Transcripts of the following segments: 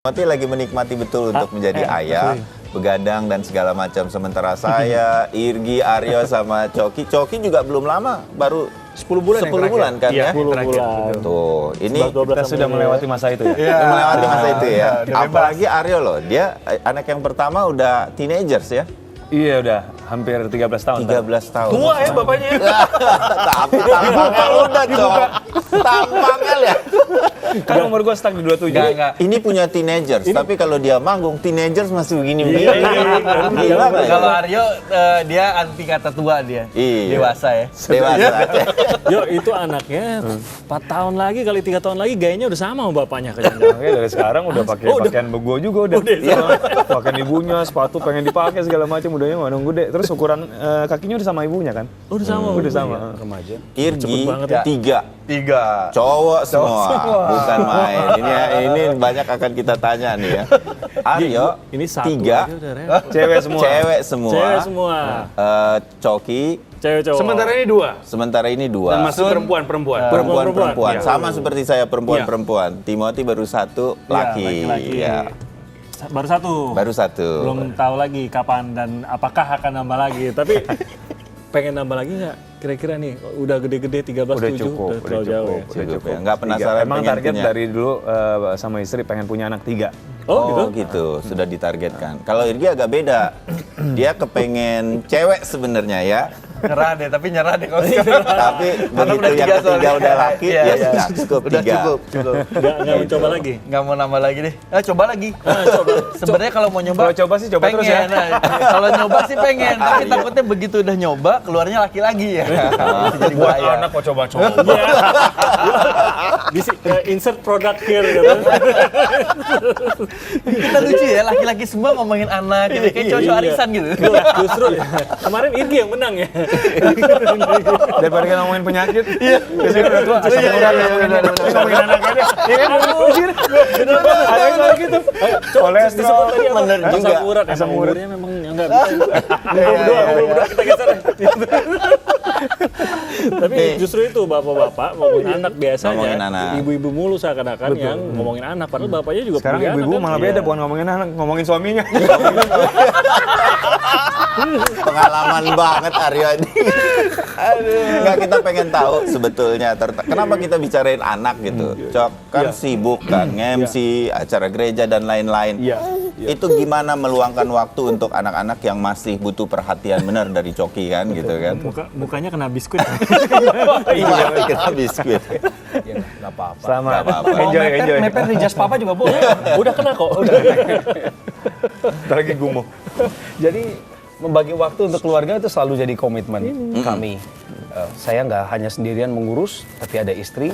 Timothy lagi menikmati betul untuk menjadi ayah, begadang dan segala macam. Sementara saya, Irgi, Aryo sama Coki juga belum lama, baru 10 bulan 10 bulan kan ya? 10 bulan. Tuh, ini 11, 12 Kita sudah melewati masa itu ya. melewati masa itu ya. udah bebas. Apalagi Aryo loh, dia anak yang pertama udah teenagers ya. Iya udah hampir 13 tahun. 13 tahun. Tua ya bapaknya. Tapi tampangnya udah, Cok. Tampangnya ya. Kan umur gue stuck di 27. Enggak. Ini punya teenagers, tapi kalau dia manggung, teenagers masih begini-begini. Iya. Gila nggak ya? Kalau Aryo dia anti kata tua dia. Iya. Dewasa ya. Dewasa. Yo, itu anaknya 4 tahun lagi kali 3 tahun lagi gayanya udah sama sama bapaknya Oke, dari sekarang udah pakai pakaian gue juga udah. Pakaian ibunya, sepatu pengen dipakai segala macam udahnya nggak nunggu deh. Terus ukuran kakinya udah sama ibunya kan? Udah sama. Udah sama. Remaja. Irgi banget ya. 3 cowok semua, bukan main. Ini banyak akan kita tanya nih ya. Aryo Ini 1 3 Cewek semua. cewek semua. Cewek semua. Coki Cewek cowok. Sementara ini 2. Dan masuk perempuan. perempuan. Iya. Sama seperti saya perempuan. Timothy baru 1 laki. laki-laki. Ya. Baru 1. Baru 1. Belum tahu lagi kapan dan apakah akan nambah lagi. Tapi pengen nambah lagi nggak? Kira-kira nih udah gede-gede 13, Udah 7 cukup, udah terlalu jauh ya. Cukup ya. Nggak penasaran Emang pengen target punya. dari dulu sama istri pengen punya anak 3. Oh gitu, sudah ditargetkan. Kalau Irgi agak beda. Dia kepengen cewek sebenarnya ya. Nyerah deh kalau sekarang. Tapi Anak begitu udah yang 3 ketiga soalnya. udah laki, Iya, ya iya. sudah cukup Udah 3. cukup. Nggak mencoba lagi. Nggak mau nambah lagi deh. Coba lagi. Sebenarnya kalau mau nyoba, Kalau coba sih coba pengen. terus ya. Nah, kalau nyoba sih pengen, tapi takutnya begitu udah nyoba keluarnya laki lagi ya. Bisa jadi Buat bahaya. anak kok coba-coba. Insert product here gitu. Kita lucu ya, laki-laki semua ngomongin anak gitu, kayak cowok arisan gitu. Justru kemarin Irgi yang menang ya. Daripada kita ngomongin penyakit. Iya. Biasanya udah tua asam urat ngomongin anaknya deh. Iya kan? Bener banget. Ada yang kayak gitu. Kolesterol. Tadi apa? Bener juga. Asam urat. Asam urat. Uratnya memang nggak bisa. Berdua kita geser. Tapi justru itu bapak-bapak ngomongin anak biasanya. Ngomongin anak. Ibu-ibu mulu seakan-akan yang ngomongin anak. Padahal bapaknya juga Sekarang punya anak ibu-ibu kan. malah beda, bukan ngomongin anak, ngomongin suaminya. Pengalaman banget Aryo ini. Nggak, kita pengen tahu sebetulnya kenapa kita bicarain anak gitu. Cok kan sibuk kan, MC, acara gereja dan lain-lain. Iya. Itu gimana meluangkan waktu untuk anak-anak yang masih butuh perhatian benar dari Coki kan gitu kan. Mukanya kena biskuit. Iya, kita biskuit. Ya, nggak apa-apa. Sama. Nggak apa-apa. Enjoy. Mepet di jas papa juga boleh. Udah kena kok. Ntar lagi gumoh. Jadi membagi waktu untuk keluarga itu selalu jadi komitmen kami. Saya nggak hanya sendirian mengurus, tapi ada istri.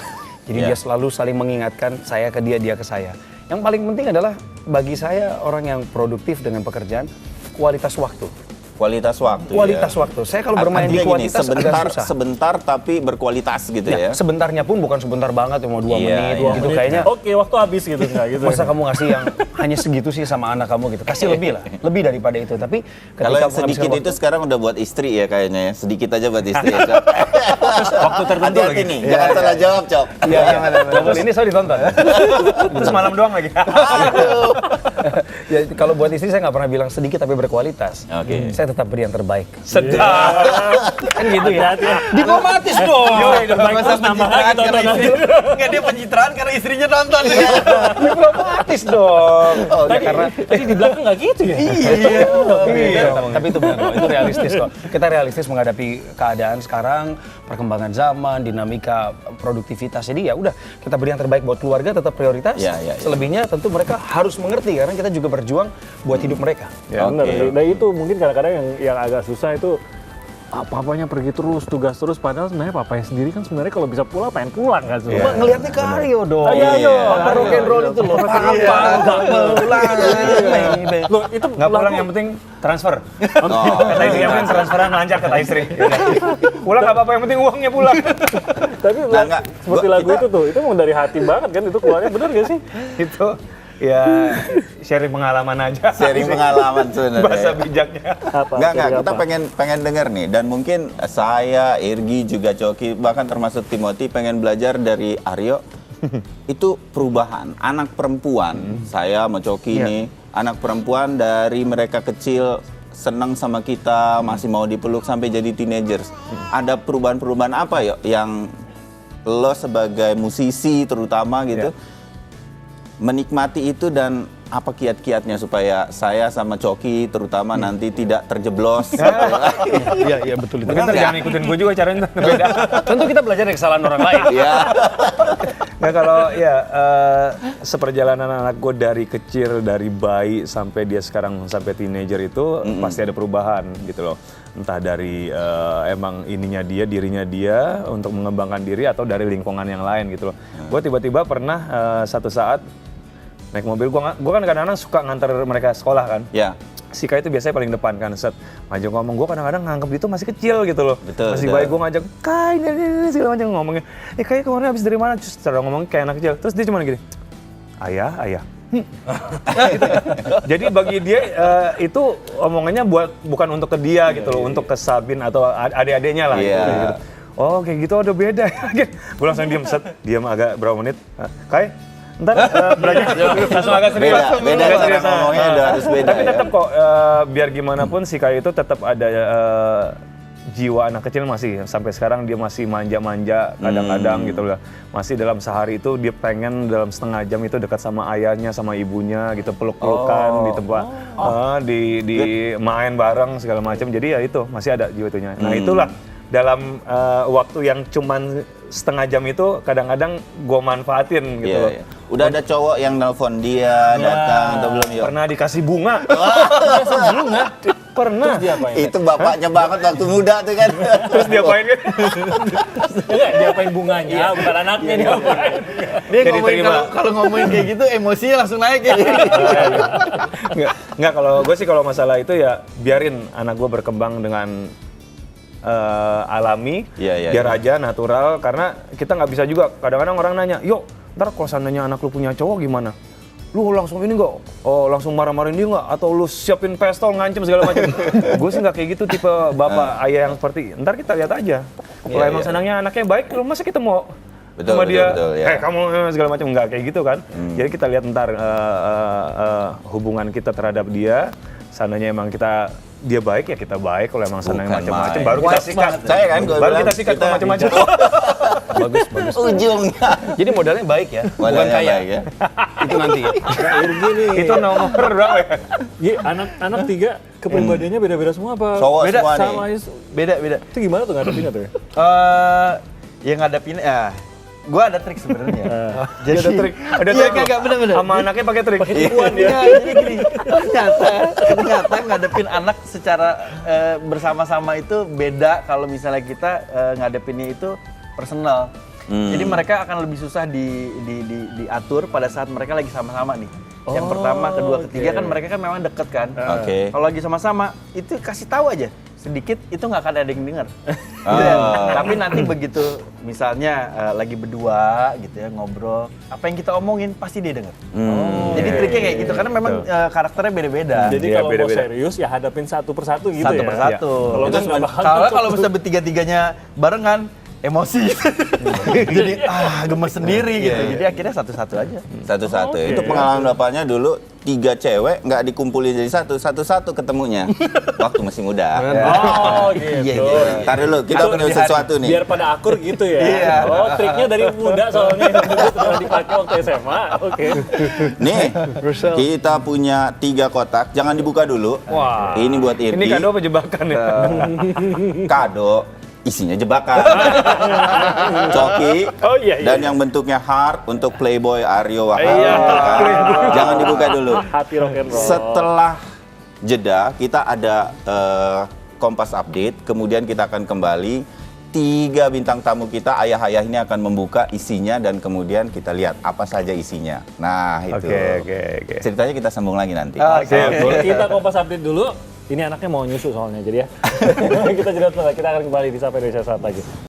Jadi dia selalu saling mengingatkan, saya ke dia, dia ke saya. Yang paling penting adalah bagi saya orang yang produktif dengan pekerjaan, kualitas waktu. Kualitas waktu. Kualitas waktu. Saya kalau bermain di Artinya gini, kualitas agak susah. sebentar tapi berkualitas gitu ya. Sebentarnya pun bukan sebentar banget, mau 2 Iya, menit iya. gitu kayaknya. Oke, waktu habis gitu enggak gitu. Masa kamu ngasih yang hanya segitu sih sama anak kamu gitu? Kasih lebih lah, lebih daripada itu. Tapi Kalau yang menghabiskan sedikit waktu- itu sekarang udah buat istri ya kayaknya ya. Sedikit aja buat istri ya, Cok. Waktu tertentu Hati-hati lagi. nih, jangan salah jawab, Cok. Iya, iya. Ini saya ditonton. Semalam doang lagi. Ya, kalau buat istri saya nggak pernah bilang sedikit tapi berkualitas. Oke. Saya tetap beri yang terbaik. Sedap. Kan gitu ya. Diplomatis dong. Masa nambah lagi tonton Enggak, dia pencitraan karena istrinya nonton. Diplomatis dong. Oh, ya, karena Tadi di belakang nggak gitu ya? iya. Tapi itu benar kok. Itu realistis kok. Kita realistis menghadapi keadaan sekarang, perkembangan zaman, dinamika produktivitas. Jadi ya udah, kita beri yang terbaik buat keluarga, tetap prioritas. Ya, ya, ya. Selebihnya tentu mereka harus mengerti karena kita juga berjuang buat hidup mereka. Ya, benar. Oke. Dan itu mungkin kadang-kadang yang agak susah itu papanya pergi terus, tugas terus, padahal sebenarnya papanya sendiri kan sebenarnya kalau bisa pulang pengen pulang kan sebenarnya. Cuma ngelihatnya ke Aryo dong. Ayo. Papa rock and roll itu loh. Apa nggak pulang? Loh, itu Nggak pulang, yang penting transfer. Kata istri, yang penting transferan lancar kata istri. Pulang nggak apa-apa, yang penting uangnya pulang. Tapi Nah, nggak. seperti lagu itu tuh, itu emang dari hati banget kan itu keluarnya, bener gak sih? Itu ya sharing pengalaman aja. Sharing pengalaman sebenarnya. Bahasa bijaknya. Apa? Enggak, Dari kita apa? pengen dengar nih, dan mungkin saya, Irgi juga Coki, bahkan termasuk Timothy pengen belajar dari Aryo itu perubahan. Anak perempuan, saya sama Coki Iya. nih, anak perempuan dari mereka kecil senang sama kita, masih mau dipeluk sampai jadi teenagers. Ada perubahan-perubahan apa ya yang lo sebagai musisi terutama gitu menikmati itu, dan apa kiat-kiatnya supaya saya sama Coki terutama nanti tidak terjeblos? Iya betul itu. Mungkin ntar jangan ikutin gue juga caranya ntar beda. Tentu kita belajar dari kesalahan orang lain. Ya. Ya kalau seperjalanan anak gue dari kecil, dari bayi sampai dia sekarang sampai teenager itu pasti ada perubahan gitu loh. Entah dari emang dirinya dia untuk mengembangkan diri, atau dari lingkungan yang lain gitu loh. Gue tiba-tiba pernah satu saat naik mobil, gue kan kadang-kadang suka nganter mereka sekolah kan. Ya. Si Kai itu biasanya paling depan kan, set ngajak ngomong, gue kadang-kadang nganggep dia tuh masih kecil gitu loh. Betul, masih betul. baik, gue ngajak, Kai, ini segala macam ngomongnya. Kai kemarin habis dari mana? Terus cara ngomongnya kayak anak kecil. Terus dia cuma gini, ayah. Jadi bagi dia itu omongannya bukan untuk ke dia gitu loh, untuk ke Sabin atau adik-adiknya lah. Iya. Gitu. Oh kayak gitu udah beda. Gue langsung diam agak berapa menit. Kai, ntar belajar langsung agak serius. Beda Agak cara serius. ngomongnya udah harus beda. Tapi tetap ya. kok biar gimana pun si Kai itu tetap ada jiwa anak kecil, masih sampai sekarang dia masih manja-manja kadang-kadang gitu loh. Masih dalam sehari itu dia pengen dalam setengah jam itu dekat sama ayahnya sama ibunya gitu, peluk-pelukan di tempat di main bareng segala macam. Jadi ya itu masih ada jiwa itunya. Nah itulah dalam waktu yang cuman setengah jam itu kadang-kadang gue manfaatin gitu loh. Iya. Udah ada cowok yang nelpon dia datang atau belum yuk? Pernah dikasih bunga. Pernah. Itu bapaknya banget waktu muda tuh kan. Terus dia apain kan? Enggak, diapain bunganya, bukan anaknya diapain. Dia Jadi ngomongin terima. kalau ngomongin kayak gitu emosinya langsung naik ya. Nggak, kalau gue sih kalau masalah itu ya biarin anak gue berkembang dengan alami, Iya, biar iya. aja natural, karena kita nggak bisa juga. Kadang-kadang orang nanya, yuk ntar kalau seandainya anak lu punya cowok gimana? Lu langsung ini nggak? Oh langsung marah-marahin dia nggak? Atau lu siapin pistol ngancem segala macam? Gue sih nggak kayak gitu tipe bapak ayah yang seperti. Ntar kita lihat aja. Kalau Iya, emang iya. senangnya anaknya baik, lu masa kita mau Betul, sama betul, dia? betul, ya. Kamu segala macam, nggak kayak gitu kan? Jadi kita lihat ntar hubungan kita terhadap dia. Seandainya emang dia baik ya kita baik, kalau emang senangnya Bukan macam-macam main. baru kita Wise sikat. banget. Saya kan, gua baru bilang, kita sikat kita macam-macam. Bagus. Ujungnya. Jadi modalnya baik ya, bukan Modalnya kaya. baik ya. Itu nanti ya. Itu nomor berapa ya? Iya, anak 3 kepribadiannya beda-beda semua apa? Cowok Beda, semua Sama nih. Beda. itu gimana tuh ngadepinnya tuh ya? Yang ngadepin gue ada trik sebenarnya. Jadi ada trik. Ada Iya, trik. kagak bener-bener. Sama anaknya pakai trik. Tipuan dia. Iya, jadi gini, ternyata ngadepin anak secara bersama-sama itu beda kalau misalnya kita ngadepinnya itu personal. Jadi mereka akan lebih susah diatur pada saat mereka lagi sama-sama nih. Yang pertama, kedua, ketiga kan mereka kan memang deket kan. Oke. Kalau lagi sama-sama itu kasih tahu aja sedikit, itu nggak akan ada yang dengar. Tapi nanti begitu misalnya lagi berdua gitu ya ngobrol, apa yang kita omongin pasti dia dengar. Jadi triknya kayak gitu karena memang karakternya beda-beda. Jadi Iya, kalau mau beda-beda. serius ya hadapin satu persatu gitu Satu ya. persatu. Kalau Terus nggak bakal kalau misalnya bertiga-tiganya barengan emosi. Jadi gemes sendiri gitu. Jadi akhirnya satu-satu aja. Satu-satu. Oke. Itu pengalaman bapaknya dulu 3 cewek nggak dikumpulin jadi satu-satu ketemunya waktu masih muda. Oh gitu. Iya. Ntar dulu kita punya sesuatu nih. Biar pada akur gitu ya. Iya. Oh, triknya dari muda soalnya itu sudah dipakai waktu SMA. Oke. Nih, kita punya 3 kotak. Jangan dibuka dulu. Wah. Ini buat Irdi. Ini kado apa jebakan ya? Kado. Isinya jebakan. Coki. Oh, iya. Dan yang bentuknya heart untuk Playboy Aryo Wahab. Iya. Jangan dibuka dulu. Hati rock and roll. Setelah jeda kita ada Kompas Update, kemudian kita akan kembali 3 bintang tamu kita, ayah-ayah ini akan membuka isinya dan kemudian kita lihat apa saja isinya. Nah itu. Oke. Ceritanya kita sambung lagi nanti. Oke, kita kompas update dulu. Ini anaknya mau nyusu soalnya, jadi ya. Kita jeda sebentar, kita akan kembali di Sapa Indonesia saat lagi.